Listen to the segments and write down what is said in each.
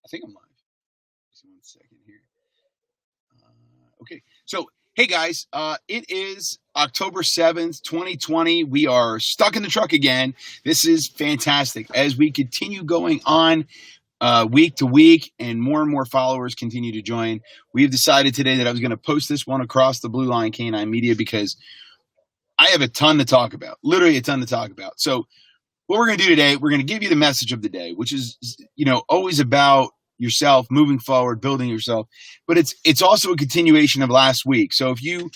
I think I'm live. Just 1 second here. Okay. So, hey guys, it is October 7th, 2020. We are stuck in the truck again. This is fantastic. As we continue going on week to week and more followers continue to join, we have decided today that I was going to post this one across the Blue Line Canine Media because I have a ton to talk about, literally a ton to talk about. So what we're going to do today, we're going to give you the message of the day, which is, always about yourself, moving forward, building yourself. But it's also a continuation of last week. So if you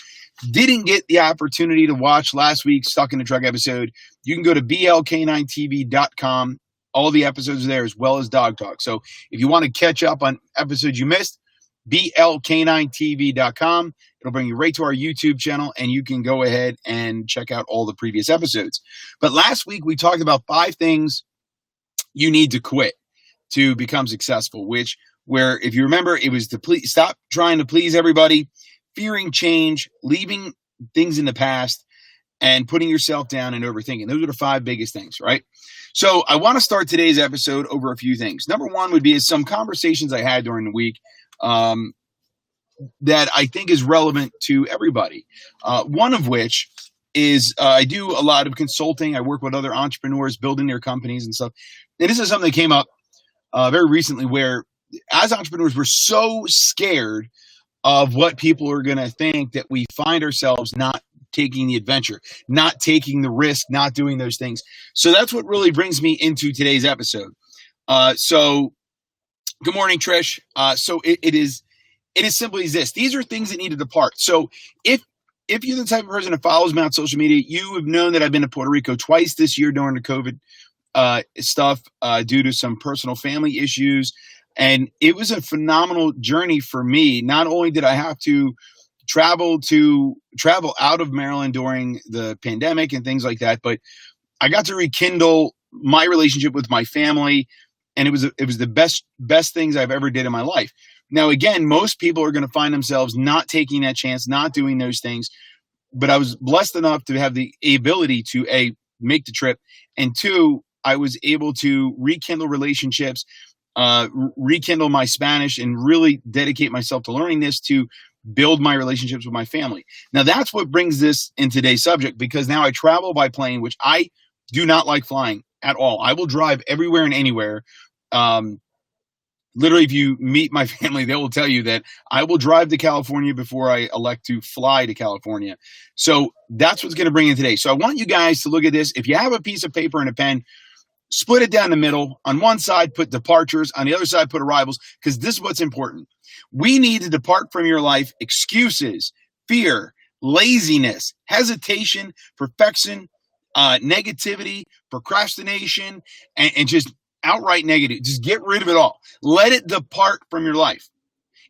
didn't get the opportunity to watch last week's Stuck in the Truck episode, you can go to blk9tv.com. All the episodes are there, as well as Dog Talk. So if you want to catch up on episodes you missed, blk9tv.com. It'll bring you right to our YouTube channel, and you can go ahead and check out all the previous episodes. But last week, we talked about 5 things you need to quit to become successful, where if you remember, it was to stop trying to please everybody, fearing change, leaving things in the past, and putting yourself down and overthinking. Those are the 5 biggest things, right? So I want to start today's episode over a few things. Number one would be some conversations I had during the week that I think is relevant to everybody. One of which is I do a lot of consulting. I work with other entrepreneurs building their companies and stuff. And this is something that came up very recently where as entrepreneurs, we're so scared of what people are going to think that we find ourselves not taking the adventure, not taking the risk, not doing those things. So that's what really brings me into today's episode. So good morning, Trish. So it is simply as this. These are things that need to depart. So if you're the type of person that follows me on social media, you have known that I've been to Puerto Rico twice this year during the COVID stuff due to some personal family issues. And it was a phenomenal journey for me. Not only did I have to travel out of Maryland during the pandemic and things like that, but I got to rekindle my relationship with my family. And it was the best things I've ever did in my life. Now, again, most people are going to find themselves not taking that chance, not doing those things. But I was blessed enough to have the ability to, A, make the trip, and 2, I was able to rekindle relationships, rekindle my Spanish, and really dedicate myself to learning this to build my relationships with my family. Now, that's what brings this in today's subject, because now I travel by plane, which I do not like flying at all. I will drive everywhere and anywhere. Literally, if you meet my family, they will tell you that I will drive to California before I elect to fly to California. So that's what's going to bring in today. So I want you guys to look at this. If you have a piece of paper and a pen, split it down the middle. On one side, put departures. On the other side, put arrivals, because this is what's important. We need to depart from your life excuses, fear, laziness, hesitation, perfection, negativity, procrastination, and just outright negative. Just get rid of it all. Let it depart from your life.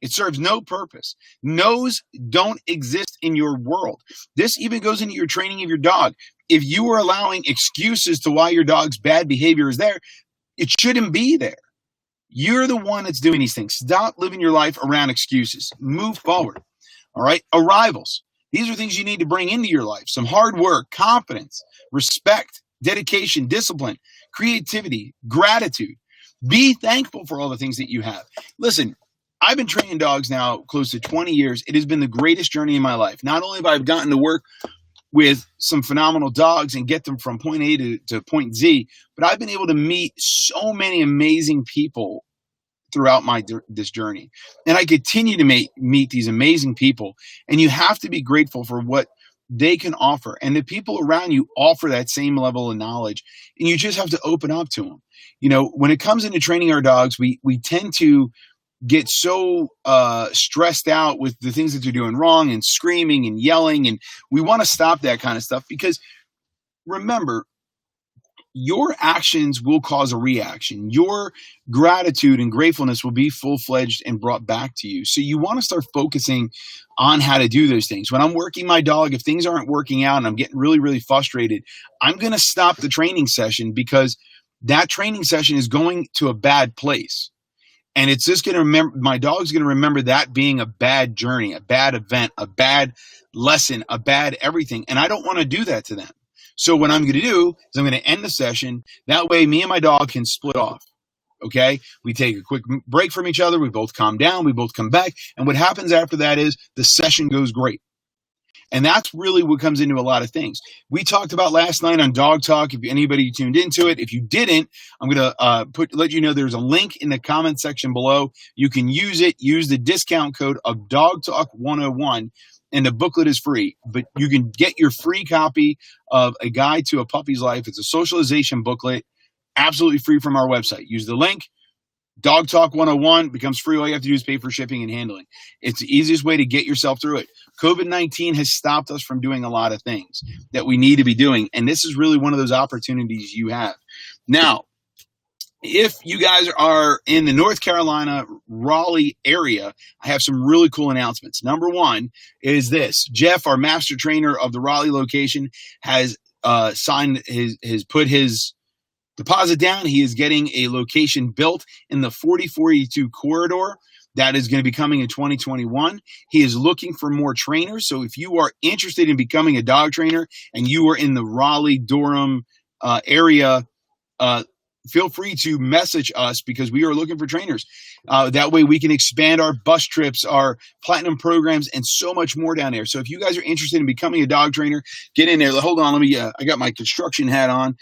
It serves no purpose. No's don't exist in your world. This even goes into your training of your dog. If you are allowing excuses to why your dog's bad behavior is there, it shouldn't be there. You're the one that's doing these things. Stop living your life around excuses. Move forward. All right. Arrivals. These are things you need to bring into your life. Some hard work, confidence, respect, dedication, discipline, creativity, gratitude. Be thankful for all the things that you have. Listen, I've been training dogs now close to 20 years. It has been the greatest journey in my life. Not only have I gotten to work with some phenomenal dogs and get them from point A to point Z, but I've been able to meet so many amazing people throughout this journey. And I continue to meet these amazing people. And you have to be grateful for what they can offer. And the people around you offer that same level of knowledge. And you just have to open up to them. When it comes into training our dogs, we tend to get so stressed out with the things that they're doing wrong and screaming and yelling. And we want to stop that kind of stuff, because remember, your actions will cause a reaction. Your gratitude and gratefulness will be full-fledged and brought back to you. So you want to start focusing on how to do those things. When I'm working my dog, if things aren't working out and I'm getting really, really frustrated, I'm going to stop the training session, because that training session is going to a bad place. And it's just going to my dog's going to remember that being a bad journey, a bad event, a bad lesson, a bad everything. And I don't want to do that to them. So what I'm going to do is I'm going to end the session. That way, me and my dog can split off. Okay. We take a quick break from each other. We both calm down. We both come back. And what happens after that is the session goes great. And that's really what comes into a lot of things. We talked about last night on Dog Talk. If anybody tuned into it, if you didn't, I'm going to let you know there's a link in the comment section below. You can use it. Use the discount code of Dog Talk 101, and the booklet is free. But you can get your free copy of A Guide to a Puppy's Life. It's a socialization booklet, absolutely free from our website. Use the link. Dog Talk 101 becomes free. All you have to do is pay for shipping and handling. It's the easiest way to get yourself through it. COVID-19 has stopped us from doing a lot of things that we need to be doing, and this is really one of those opportunities you have. Now, if you guys are in the North Carolina, Raleigh area, I have some really cool announcements. Number one is this. Jeff, our master trainer of the Raleigh location, has put his deposit down. He is getting a location built in the 4042 corridor. That is going to be coming in 2021. He is looking for more trainers. So if you are interested in becoming a dog trainer and you are in the Raleigh-Durham area, feel free to message us because we are looking for trainers. That way we can expand our bus trips, our platinum programs, and so much more down there. So if you guys are interested in becoming a dog trainer, get in there. Hold on. I got my construction hat on.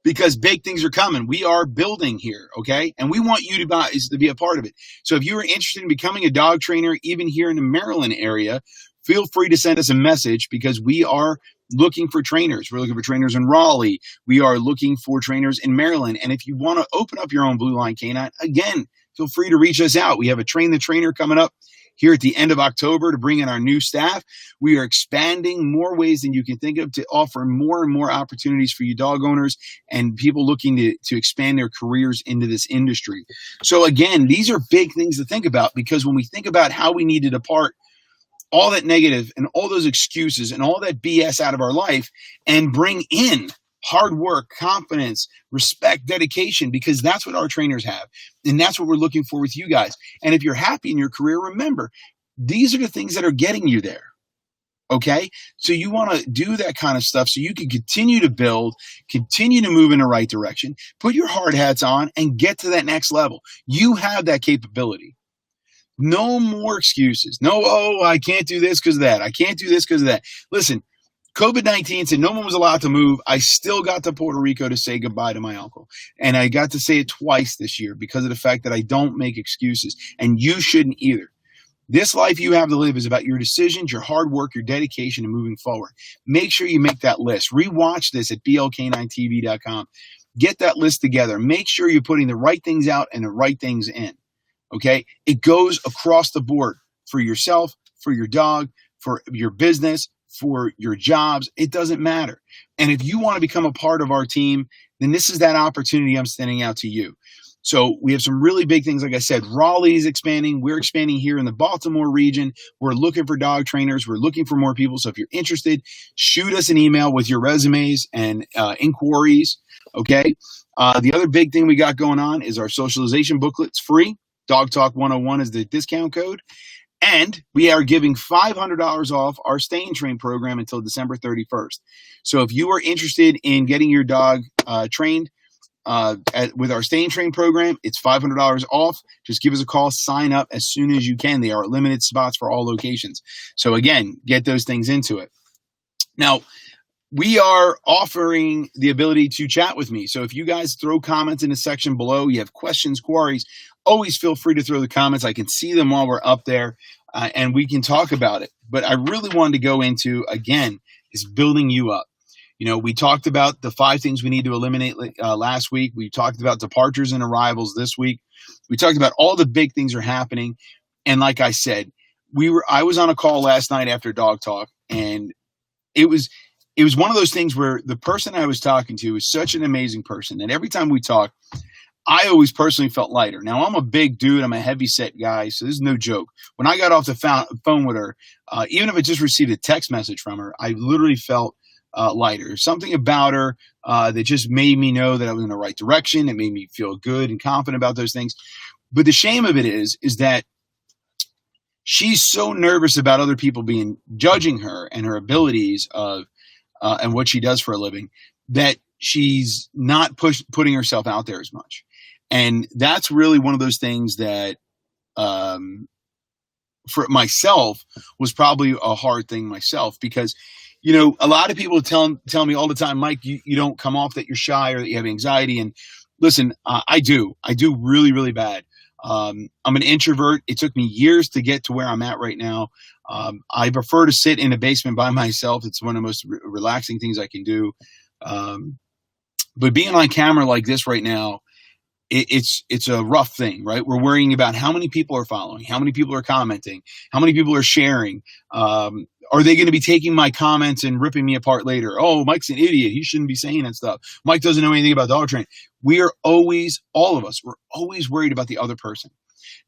Because big things are coming. We are building here, okay? And we want you to be a part of it. So if you are interested in becoming a dog trainer, even here in the Maryland area, feel free to send us a message because we are looking for trainers. We're looking for trainers in Raleigh. We are looking for trainers in Maryland. And if you want to open up your own Blue Line Canine, again, feel free to reach us out. We have a Train the Trainer coming up here at the end of October to bring in our new staff. We are expanding more ways than you can think of to offer more and more opportunities for you dog owners and people looking to expand their careers into this industry. So again, these are big things to think about because when we think about how we need to depart all that negative and all those excuses and all that BS out of our life and bring in hard work, confidence, respect, dedication, because that's what our trainers have. And that's what we're looking for with you guys. And if you're happy in your career, remember, these are the things that are getting you there. Okay? So you want to do that kind of stuff so you can continue to build, continue to move in the right direction, put your hard hats on, and get to that next level. You have that capability. No more excuses. No, I can't do this because of that. I can't do this because of that. Listen, COVID-19 said no one was allowed to move. I still got to Puerto Rico to say goodbye to my uncle. And I got to say it twice this year because of the fact that I don't make excuses. And you shouldn't either. This life you have to live is about your decisions, your hard work, your dedication, and moving forward. Make sure you make that list. Rewatch this at blk9tv.com. Get that list together. Make sure you're putting the right things out and the right things in. Okay? It goes across the board for yourself, for your dog, for your business, for your jobs. It doesn't matter. And if you want to become a part of our team, then this is that opportunity I'm sending out to you. So we have some really big things. Like I said, Raleigh is expanding. We're expanding here in the Baltimore region. We're looking for dog trainers. We're looking for more people. So if you're interested, shoot us an email with your resumes and inquiries. Okay. The other big thing we got going on is our socialization booklet. It's free. Dog Talk 101 is the discount code. And we are giving $500 off our Stay and Train program until December 31st. So if you are interested in getting your dog trained with our Stay and Train program, it's $500 off. Just give us a call. Sign up as soon as you can. They are limited spots for all locations. So again, get those things into it. Now, we are offering the ability to chat with me. So if you guys throw comments in the section below, you have questions, queries, always feel free to throw the comments. I can see them while we're up there, and we can talk about it. But I really wanted to go into, again, is building you up. You know, we talked about the 5 things we need to eliminate last week. We talked about departures and arrivals this week. We talked about all the big things are happening. And like I said, I was on a call last night after Dog Talk, and it was one of those things where the person I was talking to is such an amazing person that every time we talk, I always personally felt lighter. Now, I'm a big dude. I'm a heavy-set guy, so this is no joke. When I got off the phone with her, even if I just received a text message from her, I literally felt lighter. There's something about her that just made me know that I was in the right direction. It made me feel good and confident about those things. But the shame of it is that she's so nervous about other people judging her and her abilities and what she does for a living that she's not putting herself out there as much. And that's really one of those things that, for myself, was probably a hard thing myself, because, a lot of people tell me all the time, Mike, you don't come off that you're shy or that you have anxiety. And listen, I do really, really bad. I'm an introvert. It took me years to get to where I'm at right now. I prefer to sit in a basement by myself. It's one of the most relaxing things I can do. But being on camera like this right now, it's a rough thing, right? We're worrying about how many people are following, how many people are commenting, how many people are sharing. Are they going to be taking my comments and ripping me apart later? Oh, Mike's an idiot. He shouldn't be saying that stuff. Mike doesn't know anything about dog training. We're always worried about the other person.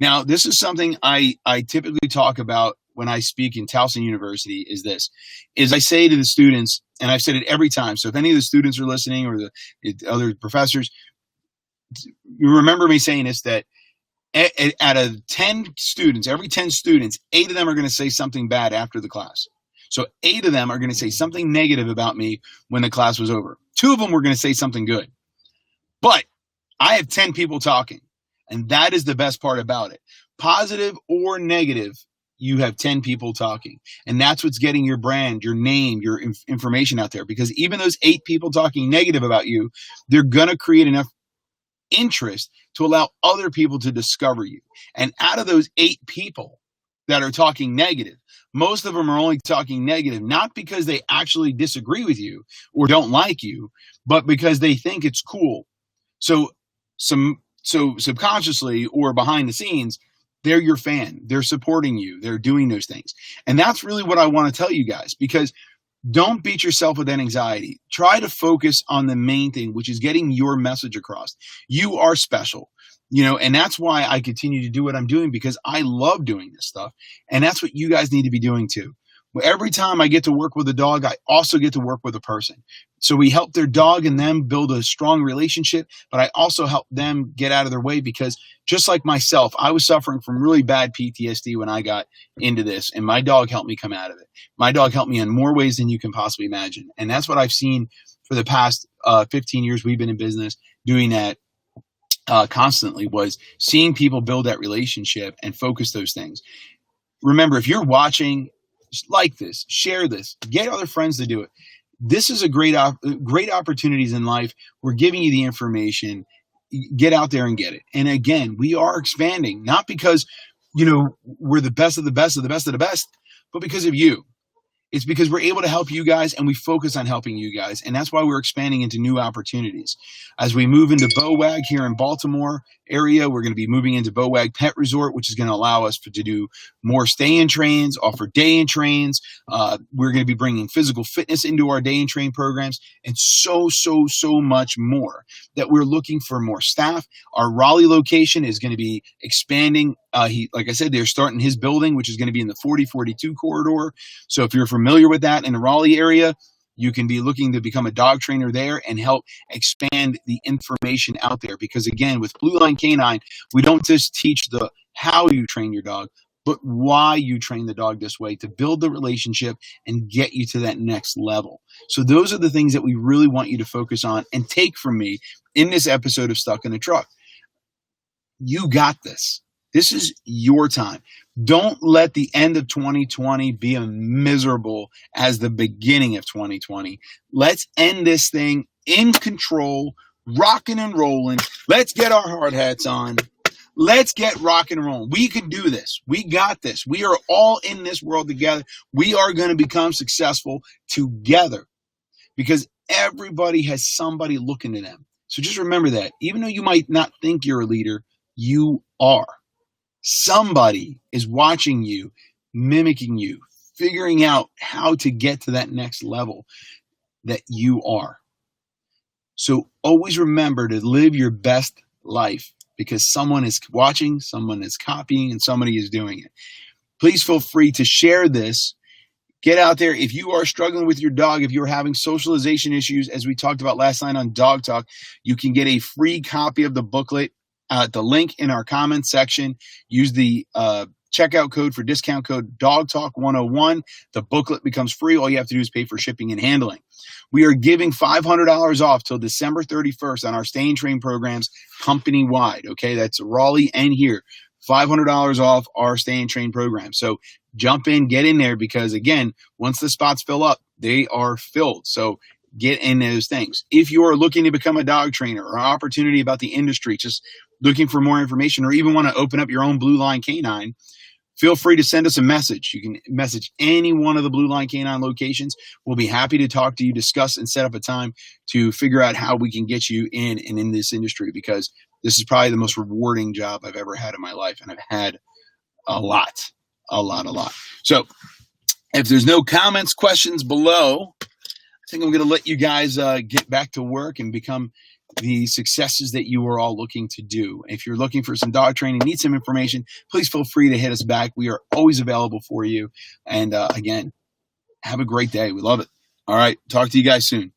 Now, this is something I typically talk about when I speak in Towson University, is I say to the students, and I've said it every time, so if any of the students are listening or the other professors, you remember me saying this, that out of 10 students, every 10 students, 8 of them are going to say something bad after the class. So 8 of them are going to say something negative about me when the class was over. 2 of them were going to say something good. But I have 10 people talking, and that is the best part about it. Positive or negative, you have 10 people talking. And that's what's getting your brand, your name, your information out there. Because even those 8 people talking negative about you, they're going to create enough interest to allow other people to discover you. And out of those 8 people that are talking negative, most of them are only talking negative, not because they actually disagree with you or don't like you, but because they think it's cool. So subconsciously or behind the scenes, they're your fan. They're supporting you. They're doing those things. And that's really what I want to tell you guys, because don't beat yourself with that anxiety. Try to focus on the main thing, which is getting your message across. You are special, and that's why I continue to do what I'm doing, because I love doing this stuff. And that's what you guys need to be doing too. Every time I get to work with a dog, I also get to work with a person. So we help their dog and them build a strong relationship, but I also help them get out of their way, because just like myself, I was suffering from really bad PTSD when I got into this, and my dog helped me come out of it. My dog helped me in more ways than you can possibly imagine. And that's what I've seen for the past 15 years we've been in business, doing that constantly, was seeing people build that relationship and focus those things. Remember, if you're watching, like this, share this, get other friends to do it. This is a great opportunities in life. We're giving you the information. Get out there and get it. And again, we are expanding, not because, we're the best of the best of the best of the best, but because of you. It's because we're able to help you guys, and we focus on helping you guys. And that's why we're expanding into new opportunities. As we move into BOWAG here in Baltimore area, we're going to be moving into BOWAG Pet Resort, which is going to allow us to do more stay-in trains, offer day-in trains. We're going to be bringing physical fitness into our day-in train programs, and so much more, that we're looking for more staff. Our Raleigh location is going to be expanding. Like I said, they're starting his building, which is going to be in the 4042 corridor. So if you're familiar with that in the Raleigh area, you can be looking to become a dog trainer there and help expand the information out there. Because again, with Blue Line Canine, we don't just teach the how you train your dog, but why you train the dog this way, to build the relationship and get you to that next level. So those are the things that we really want you to focus on and take from me in this episode of Stuck in the Truck. You got this. This is your time. Don't let the end of 2020 be as miserable as the beginning of 2020. Let's end this thing in control, rocking and rolling. Let's get our hard hats on. Let's get rock and rolling. We can do this. We got this. We are all in this world together. We are going to become successful together, because everybody has somebody looking to them. So just remember that. Even though you might not think you're a leader, you are. Somebody is watching you, mimicking you, figuring out how to get to that next level that you are. So always remember to live your best life, because someone is watching, someone is copying, and somebody is doing it. Please feel free to share this. Get out there. If you are struggling with your dog, if you're having socialization issues, as we talked about last night on Dog Talk, you can get a free copy of the booklet at the link in our comments section. Use the checkout code for discount code Dog Talk 101. The booklet becomes free. All you have to do is pay for shipping and handling. We are giving $500 off till December 31st on our Stay and Train programs company-wide. Okay, that's Raleigh and here. $500 off our Stay and Train program. So jump in, get in there, because again, once the spots fill up, they are filled. So get in those things. If you are looking to become a dog trainer or an opportunity about the industry, just looking for more information, or even want to open up your own Blue Line Canine, feel free to send us a message. You can message any one of the Blue Line Canine locations. We'll be happy to talk to you, discuss, and set up a time to figure out how we can get you in and in this industry, because this is probably the most rewarding job I've ever had in my life, and I've had a lot. So if there's no comments, questions below, I think I'm going to let you guys get back to work and become the successes that you are all looking to do. If you're looking for some dog training, need some information, please feel free to hit us back. We are always available for you. And again, have a great day. We love it. All right. Talk to you guys soon.